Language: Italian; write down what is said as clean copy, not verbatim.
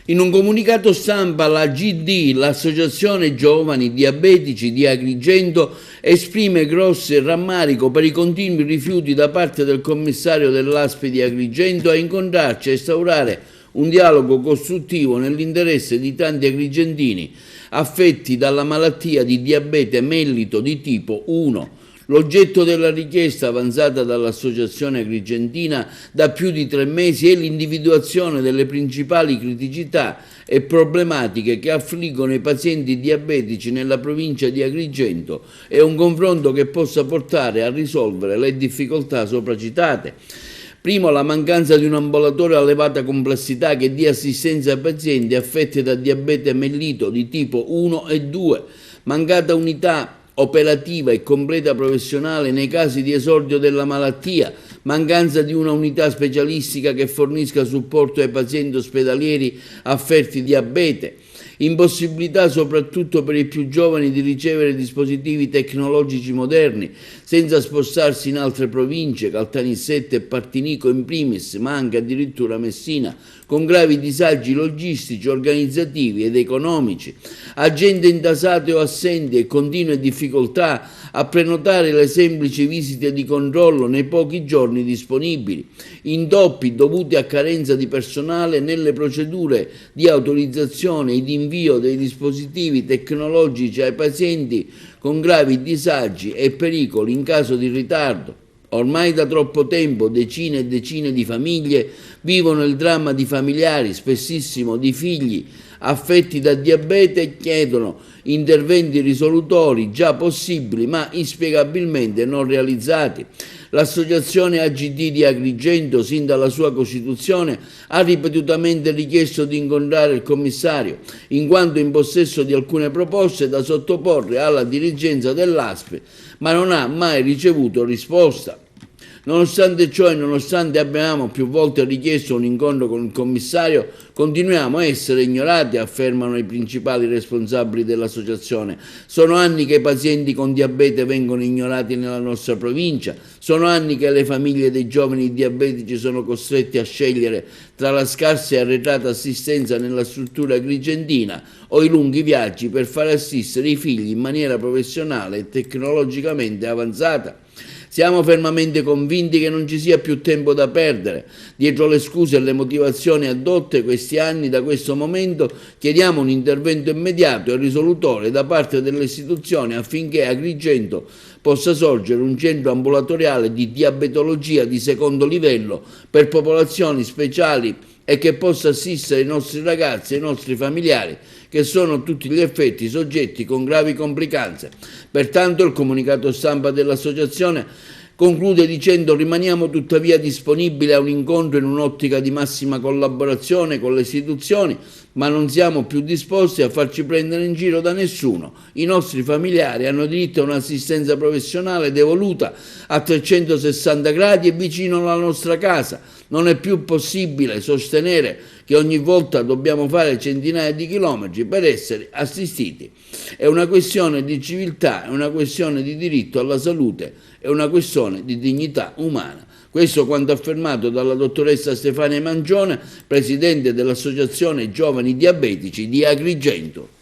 In un comunicato stampa la GD, l'Associazione Giovani Diabetici di Agrigento, esprime grosso rammarico per i continui rifiuti da parte del commissario dell'ASP di Agrigento a incontrarci e instaurare un dialogo costruttivo nell'interesse di tanti agrigentini affetti dalla malattia di diabete mellito di tipo 1. L'oggetto della richiesta avanzata dall'Associazione Agrigentina da più di 3 mesi è l'individuazione delle principali criticità e problematiche che affliggono i pazienti diabetici nella provincia di Agrigento e un confronto che possa portare a risolvere le difficoltà sopracitate. Primo, la mancanza di un ambulatorio a elevata complessità che dia assistenza ai pazienti affetti da diabete mellito di tipo 1 e 2, mancata unità operativa e completa professionale nei casi di esordio della malattia, mancanza di una unità specialistica che fornisca supporto ai pazienti ospedalieri affetti di diabete, impossibilità soprattutto per i più giovani di ricevere dispositivi tecnologici moderni senza spostarsi in altre province, Caltanissette e Partinico in primis, ma anche addirittura Messina, con gravi disagi logistici, organizzativi ed economici, agende intasate o assenti e continue difficoltà a prenotare le semplici visite di controllo nei pochi giorni disponibili, intoppi dovuti a carenza di personale nelle procedure di autorizzazione ed invio dei dispositivi tecnologici ai pazienti con gravi disagi e pericoli in caso di ritardo. Ormai da troppo tempo decine e decine di famiglie vivono il dramma di familiari, spessissimo di figli, affetti da diabete e chiedono interventi risolutori già possibili ma inspiegabilmente non realizzati. L'associazione AGD di Agrigento, sin dalla sua costituzione, ha ripetutamente richiesto di incontrare il commissario, in quanto in possesso di alcune proposte da sottoporre alla dirigenza dell'ASP, ma non ha mai ricevuto risposta. Nonostante ciò e nonostante abbiamo più volte richiesto un incontro con il commissario, continuiamo a essere ignorati, affermano i principali responsabili dell'associazione. Sono anni che i pazienti con diabete vengono ignorati nella nostra provincia, sono anni che le famiglie dei giovani diabetici sono costretti a scegliere tra la scarsa e arretrata assistenza nella struttura agrigentina o i lunghi viaggi per far assistere i figli in maniera professionale e tecnologicamente avanzata. Siamo fermamente convinti che non ci sia più tempo da perdere. Dietro le scuse e le motivazioni addotte questi anni da questo momento chiediamo un intervento immediato e risolutore da parte delle istituzioni affinché a Agrigento possa sorgere un centro ambulatoriale di diabetologia di secondo livello per popolazioni speciali e che possa assistere i nostri ragazzi e i nostri familiari che sono a tutti gli effetti soggetti con gravi complicanze. Pertanto il comunicato stampa dell'associazione conclude dicendo: rimaniamo tuttavia disponibili a un incontro in un'ottica di massima collaborazione con le istituzioni, ma non siamo più disposti a farci prendere in giro da nessuno. I nostri familiari hanno diritto a un'assistenza professionale devoluta a 360 gradi e vicino alla nostra casa. Non è più possibile sostenere che ogni volta dobbiamo fare centinaia di chilometri per essere assistiti. È una questione di civiltà, è una questione di diritto alla salute, è una questione di dignità umana. Questo quanto affermato dalla dottoressa Stefania Mangione, presidente dell'Associazione Giovani Diabetici di Agrigento.